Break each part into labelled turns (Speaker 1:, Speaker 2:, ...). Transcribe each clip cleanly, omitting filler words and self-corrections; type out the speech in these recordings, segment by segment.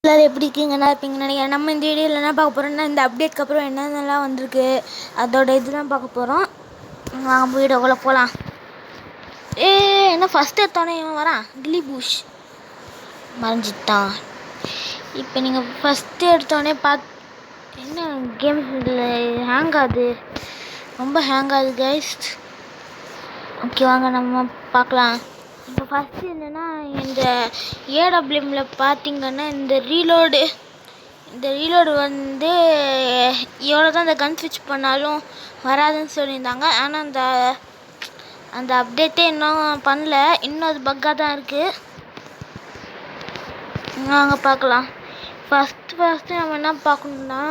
Speaker 1: எல்லாரும் எப்படி இருக்கீங்க? நல்லா இருப்பீங்கன்னு நினைக்கிறேன். நம்ம இந்த வீடியோவில் என்ன பார்க்க போகிறோம்னா, இந்த அப்டேட்க்கு அப்புறம் என்னென்னலாம் வந்திருக்கு அதோட இதுதான் பார்க்க போகிறோம். வாங்க வீடியோக்குள்ளே போகலாம். என்ன ஃபஸ்ட்டு எடுத்தோடனே இவன் வரான், கில்லி பூஷ் மறைஞ்சிட்டான். இப்போ நீங்கள் ஃபஸ்ட்டு எடுத்தோடனே என்ன கேம் இதில் ஹேங் ஆகுது, ரொம்ப ஹேங் ஆகுது கைஸ். ஓகே வாங்க நம்ம பார்க்கலாம். இப்போ ஃபஸ்ட்டு என்னென்னா, இந்த ஏடபிள்யூஎம்மில் பார்த்தீங்கன்னா இந்த ரீலோடு வந்து எவ்வளோ தான் இந்த கன் ஸ்விட்ச் பண்ணாலும் வராதுன்னு சொல்லியிருந்தாங்க. ஆனால் அந்த அப்டேட்டே இன்னும் பண்ணல, இன்னும் அது பக்காக தான் இருக்குது. வாங்க பார்க்கலாம். ஃபஸ்ட்டு நம்ம என்ன பார்க்கணுன்னா,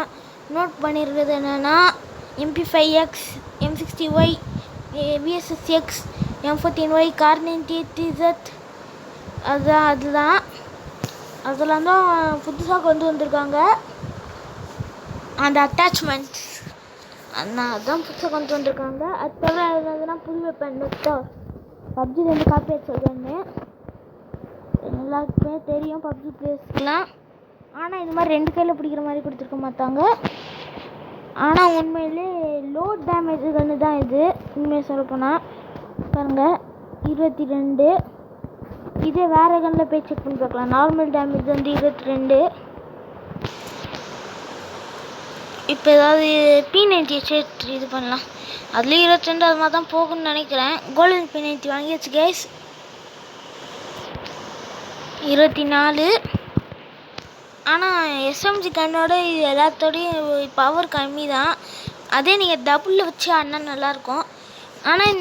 Speaker 1: நோட் பண்ணியிருக்கிறது என்னென்னா MP5X, M60Y, VSSX, M14Y, car 98Z, அதுதான் அதெல்லாம் தான் புதுசாக கொண்டு வந்திருக்காங்க. அந்த அட்டாச்மெண்ட்ஸ் அதுதான் புதுசாக கொண்டு வந்திருக்காங்க. அது தவிர என்னதுன்னா புது வெப்பன் பப்ஜி 2 காப்பி சொல்கிறேன்னு எல்லாருக்குமே தெரியும். பப்ஜி பிளேஸ்லாம் ஆனால் இது மாதிரி 2 கையில் பிடிக்கிற மாதிரி கொடுத்துருக்க மாட்டாங்க. ஆனால் உண்மையிலே லோ டேமேஜ் கன்று தான் இது. உண்மையை சொல்லப்போனால் பாருங்கள் 22. இதே வேறு கன்னில் போய் செக் பண்ணி பார்க்கலாம். நார்மல் டேமேஜ் வந்து 22. இப்போ ஏதாவது P90 இது பண்ணலாம். அதுலேயும் 22 அது மாதிரி தான் போகும்னு நினைக்கிறேன். கோல்டன் P90 வாங்கியாச்சு கைஸ். 24. ஆனால் SMG கன்னோட இது எல்லாத்தோடையும் பவர் கம்மி தான். அதே நீங்கள் டபுளில் வச்சு ஆடினா நல்லாயிருக்கும். ஆனால்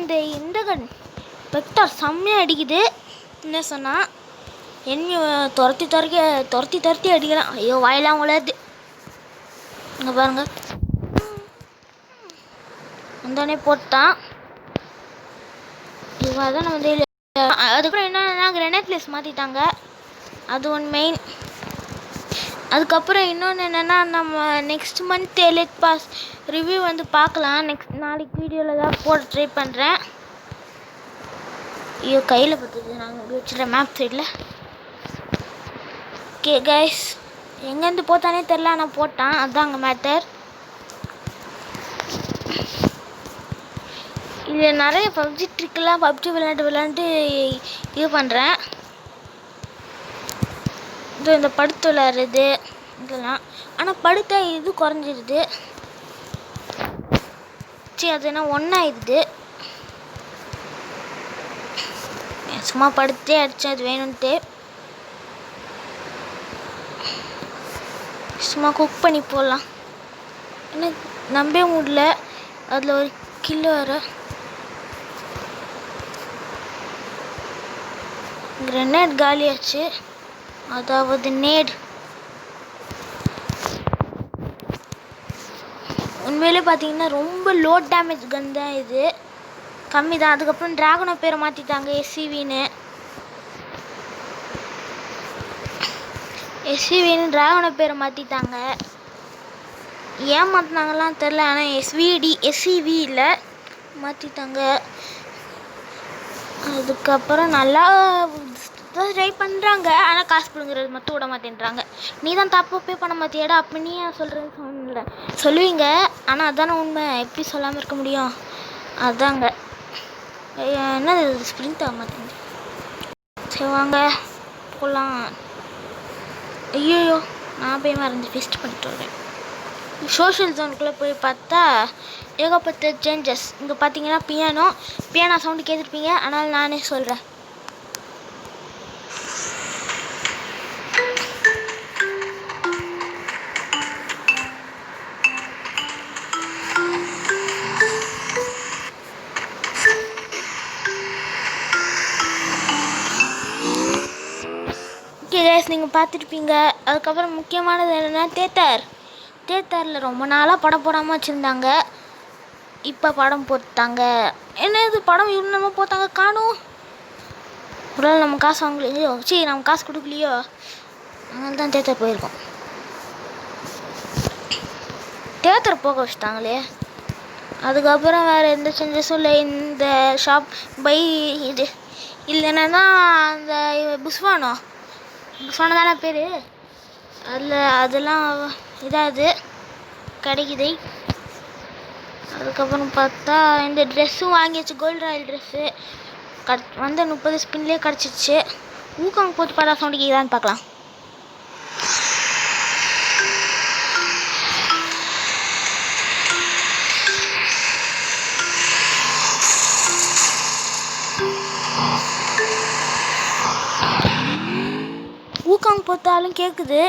Speaker 1: இந்த கன் வெக்டார் செம்மையாக அடிக்குது. என்ன சொன்னால் எண்ணி துரத்தி அடிக்கலாம். ஐயோ வாயெல்லாம் உழையாது. இங்கே பாருங்கள், வந்தோடனே போட்டான். இவங்க தான் நம்ம அதுக்கப்புறம் என்னன்னா கிரெனேட் பிளேஸ் மாற்றிட்டாங்க. அது ஒன் மெயின். அதுக்கப்புறம் இன்னொன்று என்னென்னா, நம்ம next month elite pass review வந்து பார்க்கலாம். நாளைக்கு வீடியோவில் தான் போட ட்ரை பண்ணுறேன். ஐயோ கையில் பார்த்துது, நாங்கள் வச்சுருக்கேன் மேப் சைடில். ஓகே கைஸ், எங்கேருந்து போத்தானே தெரில, நான் போட்டான். அதுதான் அங்கே மேட்டர். இது நிறைய பப்ஜி ட்ரிக்கெலாம் பப்ஜி விளையாண்டு இது பண்ணுறேன். இந்த படுத்து விளையாடுறது இதெல்லாம். ஆனால் படுத்த இது குறைஞ்சிடுது. சரி அது என்ன ஒன்றாயிடுது. சும்மா படுத்தே அடித்தேன் அது வேணும்ன்ட்டு. சும்மா குக் பண்ணி போடலாம். எனக்கு நம்பவே முடியல, அதில் ஒரு கில்லு வர. கிரெனேட் காலியாச்சு, அதாவது நேட். உண்மையிலே பார்த்தீங்கன்னா ரொம்ப லோ டேமேஜ் கன் தான் இது, கம்மி தான். அதுக்கப்புறம் ட்ராகனோ பேரை மாற்றிட்டாங்க, SCVன்னு ட்ராகனோ பேரை மாற்றிட்டாங்க. ஏன் மாற்றினாங்கலாம் தெரில. ஆனால் SCV இல்லை மாற்றிட்டாங்க. அதுக்கப்புறம் நல்லா ட்ரை பண்ணுறாங்க. ஆனால் காசு பிடுங்குறது மட்டும் விட மாட்டேன்றாங்க. நீ தான் தப்பு பே பண்ண மாட்டியாடா, அப்போ நீ ஏன் சொல்கிறேன்னு சொல்லுவீங்க. ஆனால் அதானே உண்மை, எப்படி சொல்லாமல் இருக்க முடியும். அதாங்க என்னது ஸ்ப்ரிண்ட் ஆக மாட்டேங்குது. சரி வாங்க போகலாம். ஐயோ நான் போய் மறந்து ஃபெஸ்ட் பண்ணிட்டு வரேன். சோஷியல் ஜோனுக்குள்ளே போய் பார்த்தா ஏகப்பட்ட சேஞ்சஸ். இங்கே பார்த்தீங்கன்னா பியானோ சவுண்டு கேட்டிருப்பீங்க, ஆனால் நானே சொல்கிறேன். நீங்கள் பார்த்துருப்பீங்க. அதுக்கப்புறம் முக்கியமானது என்னென்னா தேட்டரில் ரொம்ப நாளாக படம் போடாமல் வச்சுருந்தாங்க. இப்போ படம் போட்டாங்க. என்னது படம் இவ்வளோ நம்ம போட்டாங்க காணும். உடனே நம்ம காசு வாங்கலையோ, சரி நம்ம காசு கொடுக்கலையோ, அதனால தான் தேட்டர் போயிருக்கோம். தேட்டர் போக வச்சுட்டாங்களே. அதுக்கப்புறம் வேறு எந்த சேஞ்சஸும் இல்லை. இந்த ஷாப் பை இது இல்லைன்னா அந்த புஸ்வானோ தானே பேர், அதில் அதெல்லாம் இதாகுது கிடைக்குது. அதுக்கப்புறம் பார்த்தா இந்த ட்ரெஸ்ஸும் வாங்கியாச்சு, கோல்டு ராயல் ட்ரெஸ்ஸு வந்து 30 ஸ்பின்லேயே கிடச்சிச்சு. ஊக்கம் போட்டு பாடா சவுண்டு கேட்குதான்னு பார்க்கலாம். ஊக்காங் போத்தாலும் கேட்குது.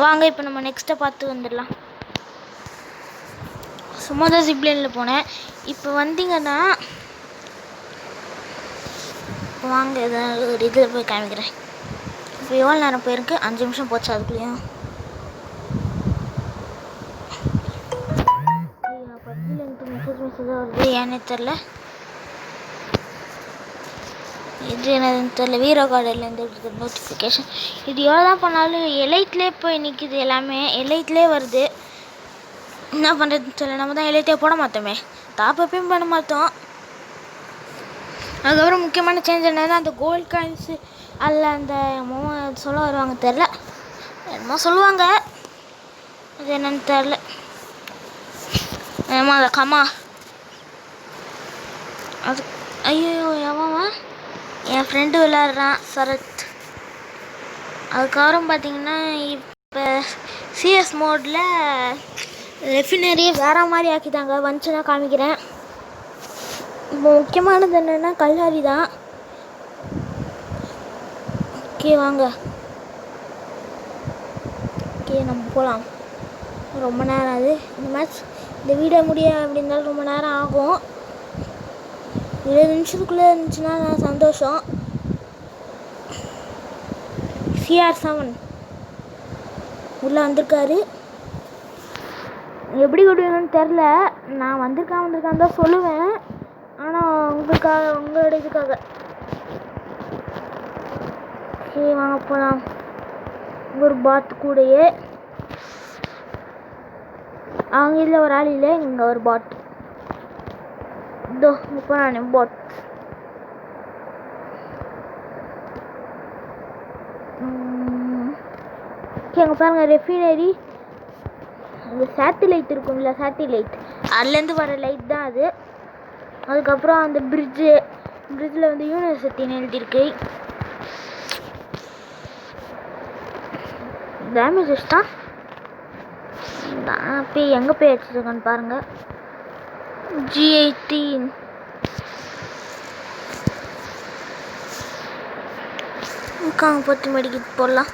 Speaker 1: வாங்க இப்போ நம்ம நெக்ஸ்ட்டை பார்த்து வந்துடலாம். சும்மா தான் ஜிப்லைனில் போனேன். இப்போ வந்தீங்கன்னா வாங்க ஏதாவது ஒரு இதில் போய் காமிக்கிறேன். இப்போ எவ்வளோ நேரம் போயிருக்கு? 5 நிமிஷம் போச்சு. அதுக்குள்ளேயும் மெசேஜ் வருது, ஏன்னே தெரில. இது என்னதுன்னு தெரில. வீரோ கார்டிலேருந்து எடுத்து நோட்டிஃபிகேஷன். இது எவ்வளோ தான் பண்ணாலும் எலைட்லேயே போய் நிற்கிது. எல்லாமே எலைட்லேயே வருது. என்ன பண்ணுறதுன்னு தெரியல. நம்ம தான் எலைட்டே போட மாட்டோமே, டாப்அப்பையும் பண்ண மாட்டோம். அதுக்கப்புறம் முக்கியமான சேஞ்ச் என்னதுன்னா அந்த கோல்டு காயின்ஸு அதில் அந்த சொல்ல வருவாங்க தெரில, என்னமோ சொல்லுவாங்க, அது என்னன்னு தெரில. ஏமா அதை கம்மா அது ஐயோ எவன் என் ஃப்ரெண்டு விளையாடுறான் சரத். அதுக்கப்புறம் பார்த்தீங்கன்னா இப்போ சிஎஸ் மோடில் ரெஃபினரியே வேறு மாதிரி ஆக்கிட்டாங்க. வந்துச்சுன்னா காமிக்கிறேன். இப்போ முக்கியமானது என்னென்னா கல்லாரி தான். ஓகே வாங்க, ஓகே நம்ம போகலாம். ரொம்ப நேரம் ஆகுது இந்த மேட்ச். இந்த வீடியோ முடிய அப்படி இருந்தாலும் ரொம்ப நேரம் ஆகும். 20 நிமிஷத்துக்குள்ளே இருந்துச்சுன்னா நான் சந்தோஷம். CR7 உள்ளே வந்திருக்காரு. எப்படி கொடுவீங்கன்னு தெரில. நான் வந்திருக்கான்னு தான் சொல்லுவேன், ஆனால் உங்களுக்காக, உங்களோட இதுக்காக. சரி வாங்க போகலாம். ஒரு பாத் கூடயே அவங்க இதில் ஒரு ஆள் இல்லை, இங்கே ஒரு பாட். இதோ இப்போ நான் பாட். ஓகே அங்கே பாருங்கள் ரெஃபினரி. அந்த சேட்டிலைட் இருக்கும்ல, சேட்டிலைட் அதுலேருந்து வர லைட் தான் அது. அதுக்கப்புறம் அந்த பிரிட்ஜில் வந்து யூனிவர்சிட்டின்னு எழுதியிருக்கு. டேமேஜஸ் தான். நான் போய் எங்கே போய் வச்சுருக்கேன்னு பாருங்கள். G18 உட்காங்க போட்டு மெடிக்கிட்டு போடலாம்.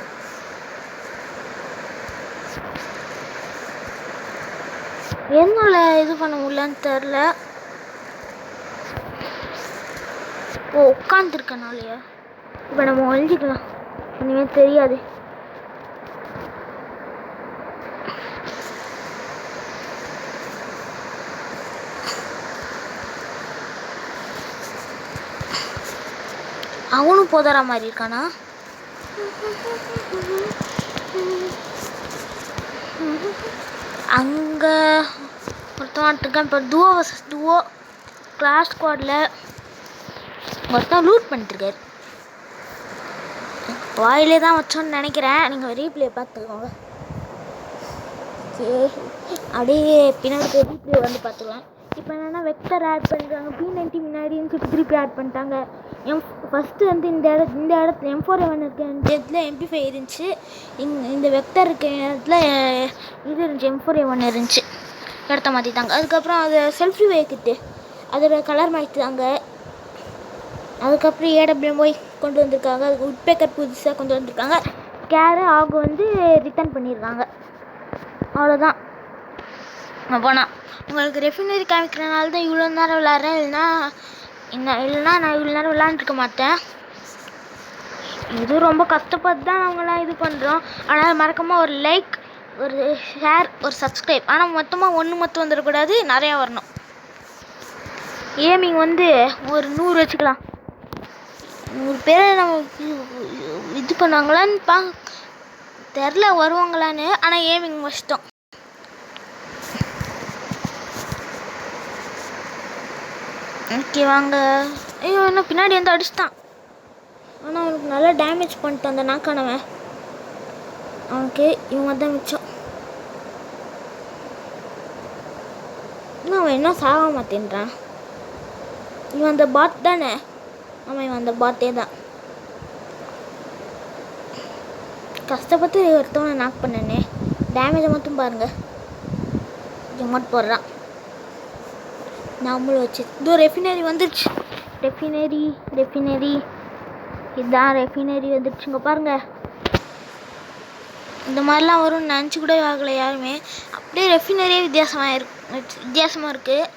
Speaker 1: என்னால் இது பண்ண முடியலன்னு தெரில. ஓ உட்காந்துருக்கனாலையா? இப்போ நம்ம ஒழிஞ்சிக்கலாம், இனிமேல் தெரியாது. அவனும் போதாரா மாதிரி இருக்கானா? அங்கே ஒருத்தன் இருக்கான். இப்போ duo vs duo கிளாஸ் ஸ்குவாடில் ஒருத்தன் லூட் பண்ணிட்டுருக்காரு. வாயிலே தான் வச்சோன்னு நினைக்கிறேன். நீங்கள் ரீப்ளே பார்த்துக்கோங்க. சரி அப்படியே பின்னாடி ரீப்ளே வந்து பார்த்துக்கலாம். இப்போ என்னென்னா வெக்டர் ஆட் பண்ணிட்டாங்க. P90 முன்னாடின்னு சொல்லி திருப்பி ஆட் பண்ணிட்டாங்க. ஃபஸ்ட்டு வந்து இந்த இடத்துல M4A1 இருக்க இடத்துல MP5 இருந்துச்சு. இந்த வெக்டர் இருக்க இடத்துல இது இருந்துச்சு, M4A1 இருந்துச்சு. இடத்த மாற்றிட்டாங்க. அதுக்கப்புறம் அதை செல்ஃபி வைக்கிட்டு அதோட கலர் மாற்றிட்டாங்க. அதுக்கப்புறம் AWM கொண்டு வந்திருக்காங்க. அதுக்கு உட்பேக்கர் புதுசாக கொண்டு வந்திருக்காங்க. கேரு ஆகு வந்து ரிட்டர்ன் பண்ணியிருக்காங்க. அவ்வளோதான். போனால் உங்களுக்கு ரெஃபினரி காமிக்கிறனால தான் இவ்வளோ நேரம் விளாட்றேன். இல்லைன்னா நான் இவ்வளோ நேரம் விளாண்டுருக்க மாட்டேன். இது ரொம்ப கஷ்டப்பட்டு தான் நாங்களாம் இது பண்ணுறோம். ஆனால் மறக்காமல் ஒரு லைக், ஒரு ஷேர், ஒரு சப்ஸ்கிரைப். ஆனால் மொத்தமாக ஒன்று மட்டும் வந்துடக்கூடாது, நிறையா வரணும். ஏமிங் வந்து ஒரு 100 வச்சுக்கலாம். 100 பேரை நம்ம இது பண்ணுவாங்களான்னு தெரில, வருவாங்களான்னு. ஆனால் ஏமிங் வச்சிட்டோம். ஓகே வாங்க. ஐயோ என்ன பின்னாடி வந்து அடிச்சிட்டான். ஆனால் அவனுக்கு நல்லா டேமேஜ் பண்ணிட்டான் அந்த நாக்கானவன். அவனுக்கு இவங்க தான் மிச்சம். இன்னும் அவன் இன்னும் சாக மாட்டேன்றான். இவன் அந்த பாட் தானே? ஆமாம், இவன் அந்த பாட்டே தான். கஷ்டப்பட்டு ஒருத்தவனை நாக் பண்ணனே. டேமேஜை மட்டும் பாருங்கள். ஜொமட் போடுறான். நம்மளும் வச்சு இதோ ரெஃபினரி வந்துடுச்சு. ரெஃபினரி இதுதான் ரெஃபினரி வந்துடுச்சுங்க பாருங்கள். இந்த மாதிரிலாம் வரும்னு நினச்சி கூட ஆகலை யாருமே. அப்படியே ரெஃபினரியே வித்தியாசமாக இருக்குது.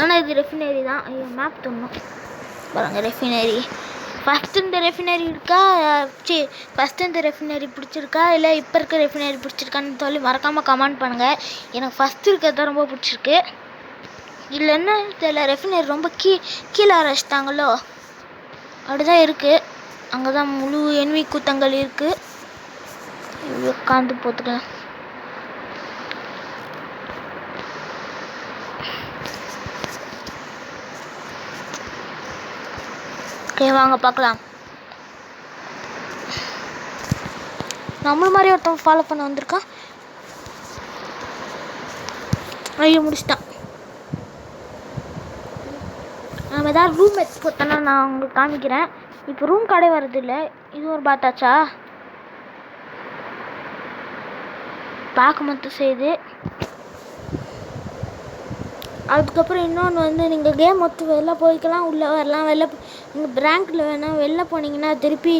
Speaker 1: ஆனால் இது ரெஃபினரி தான். ஐயோ, மேப் தோணும் பாருங்கள். ரெஃபினரி ஃபஸ்ட்டு இந்த ரெஃபினரி இருக்கா? ஃபஸ்ட்டு இந்த ரெஃபினரி பிடிச்சிருக்கா இல்லை இப்போ இருக்க ரெஃபினரி பிடிச்சிருக்கான்னு சொல்லி மறக்காமல் கமெண்ட் பண்ணுங்கள். எனக்கு ஃபஸ்ட்டு இருக்கிறது தான் ரொம்ப பிடிச்சிருக்கு. இதில் என்ன தெரியல, ரெஃபினரி ரொம்ப கீழே அரைச்சிட்டாங்களோ அப்படிதான் இருக்குது. அங்கே தான் முழு என்வி கூத்தங்கள் இருக்குது. உட்காந்து போத்துக்கலாம். ஓகே, வாங்க பார்க்கலாம். நம்மள மாதிரி ஒருத்தன் ஃபாலோ பண்ண வந்திருக்கான். ஐயோ, முடிச்சிட்டான். நம்ம ஏதாவது ரூம் எடுத்து போட்டோன்னா நான் உங்களுக்கு காமிக்கிறேன். இப்போ ரூம் கடை வர்றதில்லை. இது ஒரு பாத்தாச்சா? பார்க்க மட்டும் செய்யுது. அதுக்கப்புறம் இன்னொன்று வந்து நீங்கள் கேம் ஒத்து வெளில போய்க்கலாம், உள்ளே வரலாம். நீங்கள் ரேங்கில் வேணால் வெளில போனீங்கன்னா திருப்பி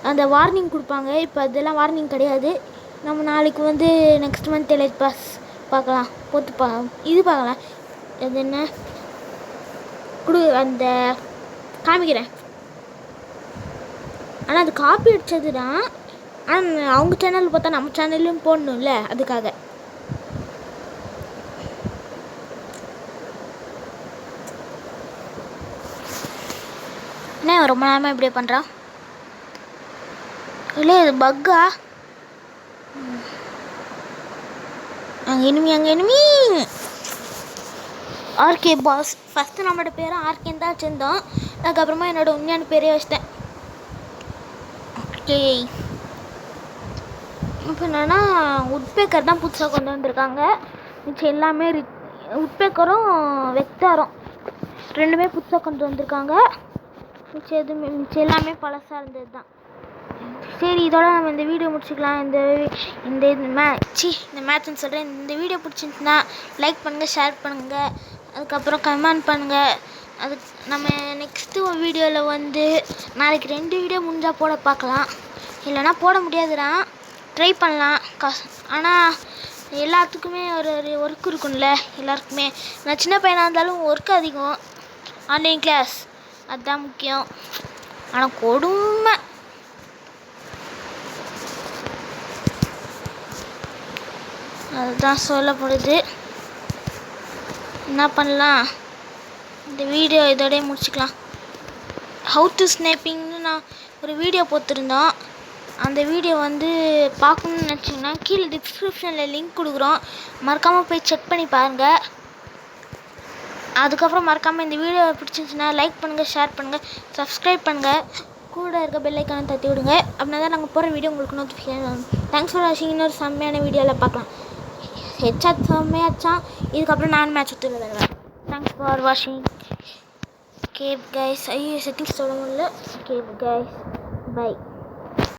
Speaker 1: அந்த வார்னிங் கொடுப்பாங்க. இப்போ அதெல்லாம் வார்னிங் கிடையாது. நம்ம நாளைக்கு வந்து நெக்ஸ்ட் மந்த் எலைட் பாஸ் பார்க்கலாம், இது பார்க்கலாம். அது என்ன அந்த காமிக்கிறேன். ஆனால் அது காப்பி அடித்தது தான். ஆனால் அவங்க சேனல் பார்த்தா நம்ம சேனல்லையும் போடணும்ல, அதுக்காக. என்ன ரொம்ப நேரமாக இப்படியே பண்ணுறான்? இல்லை, இது பக்கா? அங்கே எனிமி ஆர்கே பாஸ். ஃபஸ்ட்டு நம்மளோட பேரை ஆர்கேன்னு தான் வச்சுருந்தோம். அதுக்கப்புறமா என்னோடய உண்மையான பேரே வச்சிட்டேன். ஓகே, இப்போ என்னென்னா உட்பேக்கர் தான் புதுசாக கொண்டு வந்திருக்காங்க. மிச்சம் எல்லாமே உட்பேக்கரும் வெக்டாரும் ரெண்டுமே புதுசாக கொண்டு வந்திருக்காங்க. மிச்சம் எல்லாமே பழசாக இருந்தது தான். சரி, இதோட நம்ம இந்த வீடியோ முடிச்சுக்கலாம். இந்த மேட்ச்னு சொல்கிறேன். இந்த வீடியோ பிடிச்சிருந்துச்சுன்னா லைக் பண்ணுங்கள், ஷேர் பண்ணுங்கள், அதுக்கப்புறம் கமெண்ட் பண்ணுங்கள். அதுக்கு நம்ம நெக்ஸ்ட்டு ஒரு வீடியோவில் வந்து நாளைக்கு 2 வீடியோ முடிஞ்சால் போட பார்க்கலாம். இல்லைனா போட முடியாதுதான், ட்ரை பண்ணலாம். ஆனால் எல்லாத்துக்குமே ஒரு ஒர்க் இருக்கும்ல எல்லாருக்குமே. நான் சின்ன பையனாக இருந்தாலும் ஒர்க் அதிகம். ஆன்லைன் கிளாஸ் அதுதான் முக்கியம். ஆனால் கொடுமை. அதுதான் சொல்லப்படுது. என்ன பண்ணலாம், இந்த வீடியோ இதோடய முடிச்சுக்கலாம். ஹவு டு ஸ்னேப்பிங்னு நான் ஒரு வீடியோ போட்டிருந்தோம். அந்த வீடியோ வந்து பார்க்கணுன்னு நினச்சிங்கன்னா கீழே டிஸ்கிரிப்ஷனில் லிங்க் கொடுக்குறோம், மறக்காமல் போய் செக் பண்ணி பாருங்கள். அதுக்கப்புறம் மறக்காமல் இந்த வீடியோ பிடிச்சிருந்துச்சுன்னா லைக் பண்ணுங்கள், ஷேர் பண்ணுங்கள், சப்ஸ்கிரைப் பண்ணுங்கள், கூட இருக்க பெல் ஐக்கானை தட்டி விடுங்க. அப்படின்னா தான் நாங்கள் போகிற வீடியோ உங்களுக்கு நோட்டிஃபிகேஷன் வரும். தேங்க்ஸ் ஃபார் வாட்சிங். இன்னொரு செம்மையான வீடியோவில் பார்க்கலாம். ஹெட்சாட் செம்மையாச்சான். இதுக்கப்புறம் நான் மேட்ச் விட்டு வருவேன். தேங்க்ஸ் ஃபார் வாட்சிங். கேப் கைஸ். ஐயோ, செட்டிங்ஸ் சொல்ல முடியல. கேப் கைஸ், பை.